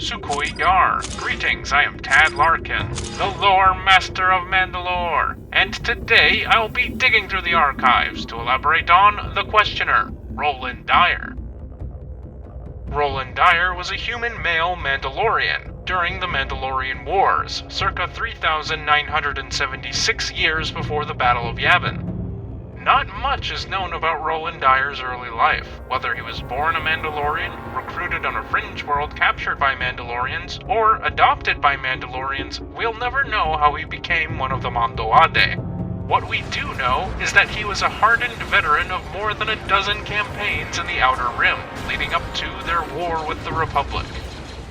Sukui Gar. Greetings, I am Tad Larkin, the lore master of Manda-LORE, and today I'll be digging through the archives to elaborate on the questioner, Rohlan Dyre. Rohlan Dyre was a human male Mandalorian during the Mandalorian Wars, circa 3,976 years before the Battle of Yavin. Not much is known about Rohlan Dyre's early life, whether he was born a Mandalorian, recruited on a fringe world captured by Mandalorians, or adopted by Mandalorians. We'll never know how he became one of the Manda-LORE. What we do know is that he was a hardened veteran of more than a dozen campaigns in the Outer Rim, leading up to their war with the Republic.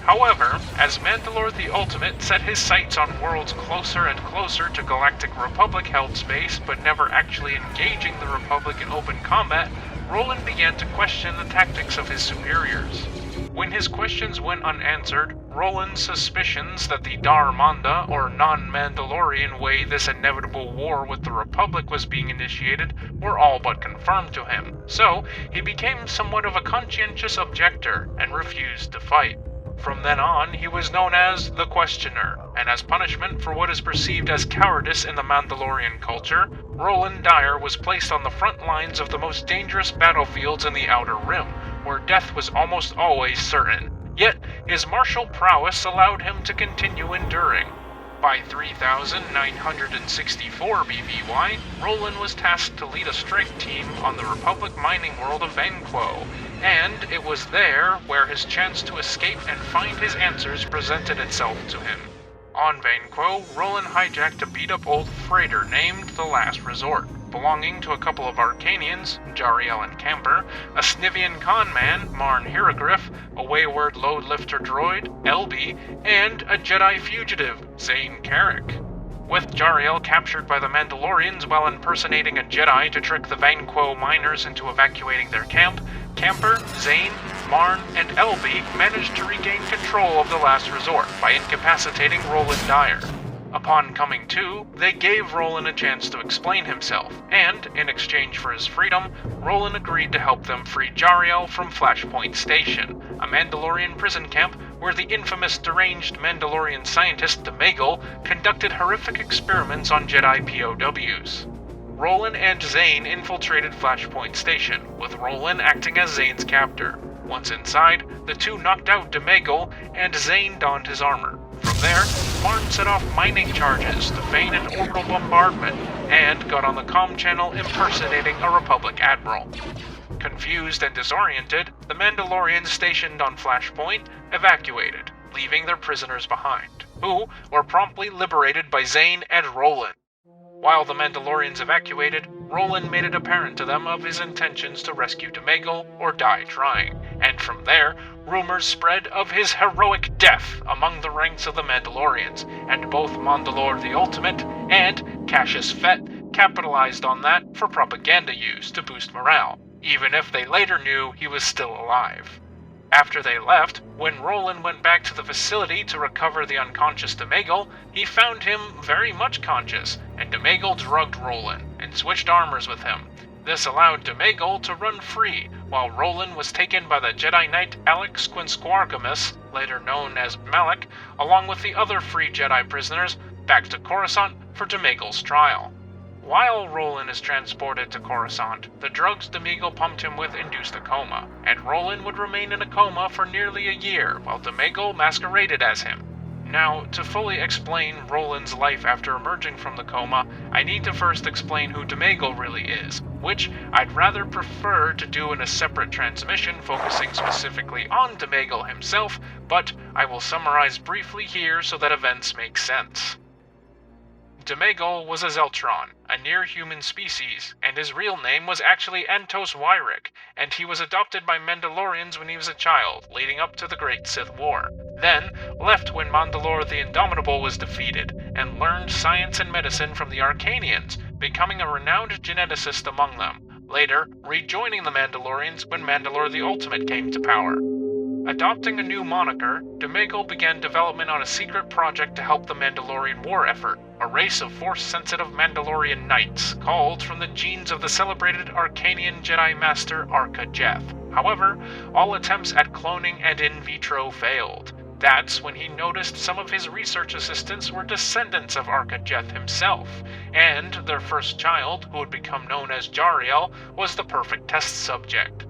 However, as Manda-LORE the Ultimate set his sights on worlds closer and closer to Galactic Republic-held space, but never actually engaging the Republic in open combat, Rohlan began to question the tactics of his superiors. When his questions went unanswered, Rohlan's suspicions that the Dar Manda, or non-Mandalorian way this inevitable war with the Republic was being initiated, were all but confirmed to him. So, he became somewhat of a conscientious objector and refused to fight. From then on, he was known as the Questioner, and as punishment for what is perceived as cowardice in the Mandalorian culture, Rohlan Dyre was placed on the front lines of the most dangerous battlefields in the Outer Rim, where death was almost always certain. Yet, his martial prowess allowed him to continue enduring. By 3,964 BBY, Rohlan was tasked to lead a strike team on the Republic mining world of Vanquo, and it was there where his chance to escape and find his answers presented itself to him. On Vanquo, Rohlan hijacked a beat-up old freighter named the Last Resort, belonging to a couple of Arcanians, Jariel and Camper, a Snivian conman, Marn Hieroglyph, a wayward load lifter droid, Elby, and a Jedi fugitive, Zane Carrick. With Jariel captured by the Mandalorians while impersonating a Jedi to trick the Vanquo miners into evacuating their camp, Camper, Zane, Marn, and Elby managed to regain control of the Last Resort by incapacitating Rohlan Dyre. Upon coming to, they gave Rohlan a chance to explain himself, and, in exchange for his freedom, Rohlan agreed to help them free Jariel from Flashpoint Station, a Mandalorian prison camp where the infamous deranged Mandalorian scientist Demegal conducted horrific experiments on Jedi POWs. Rohlan and Zane infiltrated Flashpoint Station, with Rohlan acting as Zane's captor. Once inside, the two knocked out Demegal, and Zane donned his armor. From there, Marn set off mining charges to feign an orbital bombardment, and got on the comm channel impersonating a Republic admiral. Confused and disoriented, the Mandalorians stationed on Flashpoint evacuated, leaving their prisoners behind, who were promptly liberated by Zane and Rohlan. While the Mandalorians evacuated, Rohlan made it apparent to them of his intentions to rescue Demegal or die trying, and from there, rumors spread of his heroic death among the ranks of the Mandalorians, and both Manda-LORE the Ultimate and Cassius Fett capitalized on that for propaganda use to boost morale, even if they later knew he was still alive. After they left, when Rohlan went back to the facility to recover the unconscious Demegal, he found him very much conscious, and Demegal drugged Rohlan and switched armors with him. This allowed Demegal to run free, while Rohlan was taken by the Jedi Knight Alex Quinsquargamus, later known as Malak, along with the other free Jedi prisoners, back to Coruscant for Demegal's trial. While Rohlan is transported to Coruscant, the drugs Demegal pumped him with induced a coma, and Rohlan would remain in a coma for nearly a year while Demegal masqueraded as him. Now, to fully explain Rohlan's life after emerging from the coma, I need to first explain who Demegal really is, which I'd rather prefer to do in a separate transmission focusing specifically on Demegal himself, but I will summarize briefly here so that events make sense. Demegal was a Zeltron, a near-human species, and his real name was actually Antos Wyrick, and he was adopted by Mandalorians when he was a child, leading up to the Great Sith War. Then, left when Manda-LORE the Indomitable was defeated, and learned science and medicine from the Arcanians, becoming a renowned geneticist among them, later rejoining the Mandalorians when Manda-LORE the Ultimate came to power. Adopting a new moniker, Demegal began development on a secret project to help the Mandalorian war effort, a race of Force-sensitive Mandalorian knights, called from the genes of the celebrated Arcanian Jedi Master Arca Jeth. However, all attempts at cloning and in vitro failed. That's when he noticed some of his research assistants were descendants of Arkajeth himself, and their first child, who would become known as Jariel, was the perfect test subject.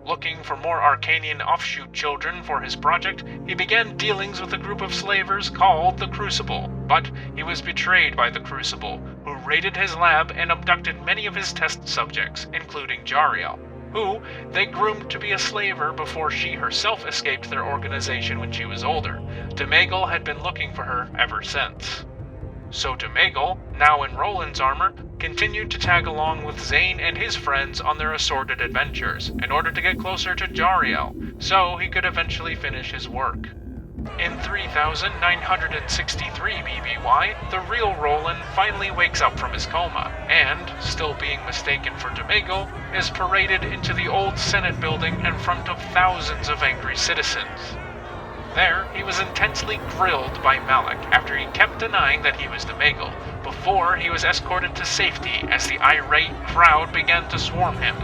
Looking for more Arcanian offshoot children for his project, he began dealings with a group of slavers called the Crucible, but he was betrayed by the Crucible, who raided his lab and abducted many of his test subjects, including Jariel, who they groomed to be a slaver before she herself escaped their organization when she was older. Demegal had been looking for her ever since. So Demegal, now in Roland's armor, continued to tag along with Zane and his friends on their assorted adventures in order to get closer to Jariel, so he could eventually finish his work. In 3963 BBY, the real Roland finally wakes up from his coma, and, still being mistaken for Demegal, is paraded into the old Senate building in front of thousands of angry citizens. There, he was intensely grilled by Malik after he kept denying that he was Demegal, before he was escorted to safety as the irate crowd began to swarm him.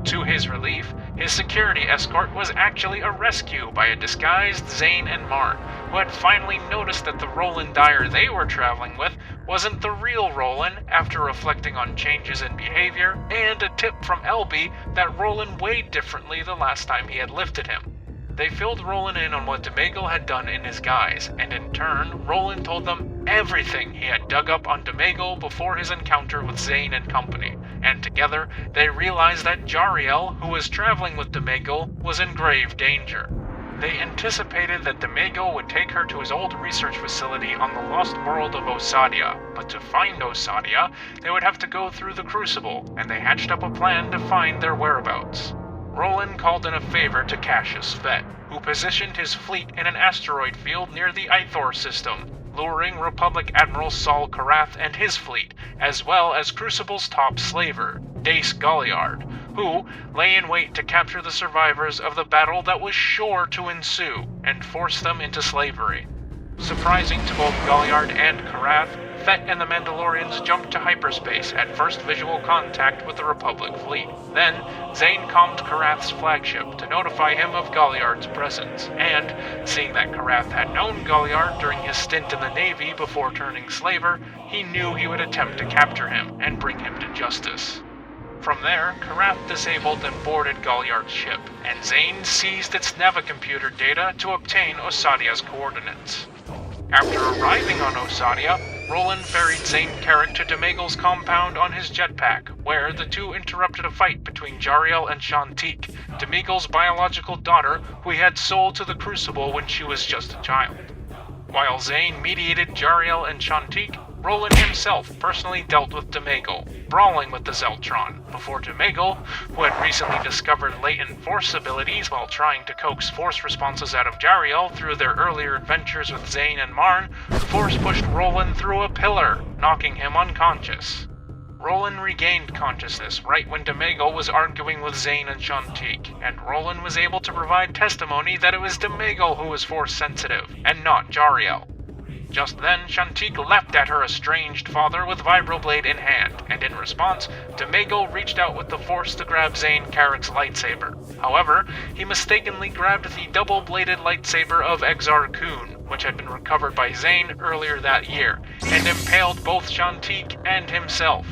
To his relief, his security escort was actually a rescue by a disguised Zane and Marn, who had finally noticed that the Rohlan Dyre they were traveling with wasn't the real Roland after reflecting on changes in behavior and a tip from Elby that Roland weighed differently the last time he had lifted him. They filled Roland in on what Demegal had done in his guise, and in turn, Roland told them everything he had dug up on Demegal before his encounter with Zane and company, and together they realized that Jariel, who was traveling with Demegal, was in grave danger. They anticipated that Demegal would take her to his old research facility on the lost world of Osadia, but to find Osadia, they would have to go through the Crucible, and they hatched up a plan to find their whereabouts. Roland called in a favor to Cassius Fett, who positioned his fleet in an asteroid field near the Ithor system, luring Republic Admiral Saul Karath and his fleet, as well as Crucible's top slaver, Dace Galliard, who lay in wait to capture the survivors of the battle that was sure to ensue and force them into slavery. Surprising to both Galliard and Karath, Fett and the Mandalorians jumped to hyperspace at first visual contact with the Republic fleet. Then, Zane calmed Karath's flagship to notify him of Galliard's presence, and, seeing that Karath had known Galliard during his stint in the Navy before turning slaver, he knew he would attempt to capture him and bring him to justice. From there, Karath disabled and boarded Galliard's ship, and Zane seized its navicomputer data to obtain Osadia's coordinates. After arriving on Osadia, Roland ferried Zane Carrick to Demegal's compound on his jetpack, where the two interrupted a fight between Jariel and Shantique, Demegal's biological daughter, who he had sold to the Crucible when she was just a child. While Zane mediated Jariel and Shantique, Roland himself personally dealt with Demegal, brawling with the Zeltron, before Demegal, who had recently discovered latent force abilities while trying to coax force responses out of Jariel through their earlier adventures with Zane and Marn, force-pushed Roland through a pillar, knocking him unconscious. Roland regained consciousness right when Demegal was arguing with Zane and Shantique, and Roland was able to provide testimony that it was Demegal who was force-sensitive, and not Jariel. Just then, Shantique leapt at her estranged father with Vibroblade in hand, and in response, Demegal reached out with the Force to grab Zane Carrick's lightsaber. However, he mistakenly grabbed the double-bladed lightsaber of Exar Kun, which had been recovered by Zane earlier that year, and impaled both Shantique and himself.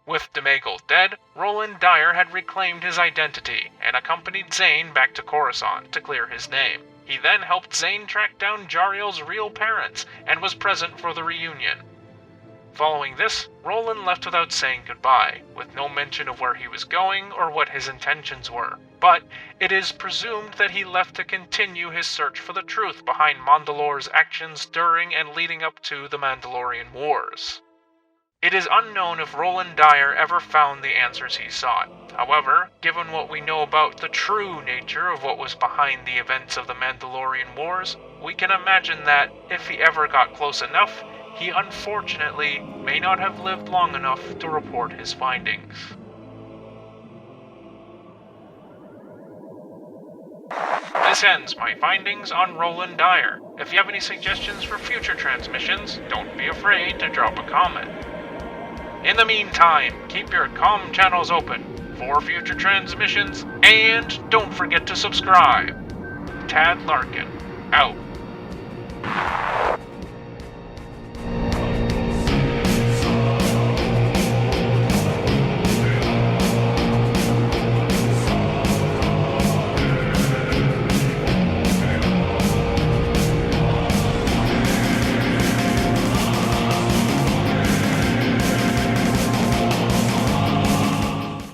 With Demegal dead, Rohlan Dyre had reclaimed his identity, and accompanied Zane back to Coruscant to clear his name. He then helped Zane track down Jariel's real parents, and was present for the reunion. Following this, Roland left without saying goodbye, with no mention of where he was going or what his intentions were. But it is presumed that he left to continue his search for the truth behind Manda-LORE's actions during and leading up to the Mandalorian Wars. It is unknown if Rohlan Dyre ever found the answers he sought. However, given what we know about the true nature of what was behind the events of the Mandalorian Wars, we can imagine that, if he ever got close enough, he unfortunately may not have lived long enough to report his findings. This ends my findings on Rohlan Dyre. If you have any suggestions for future transmissions, don't be afraid to drop a comment. In the meantime, keep your comm channels open for future transmissions, and don't forget to subscribe. Tad Larkin, out.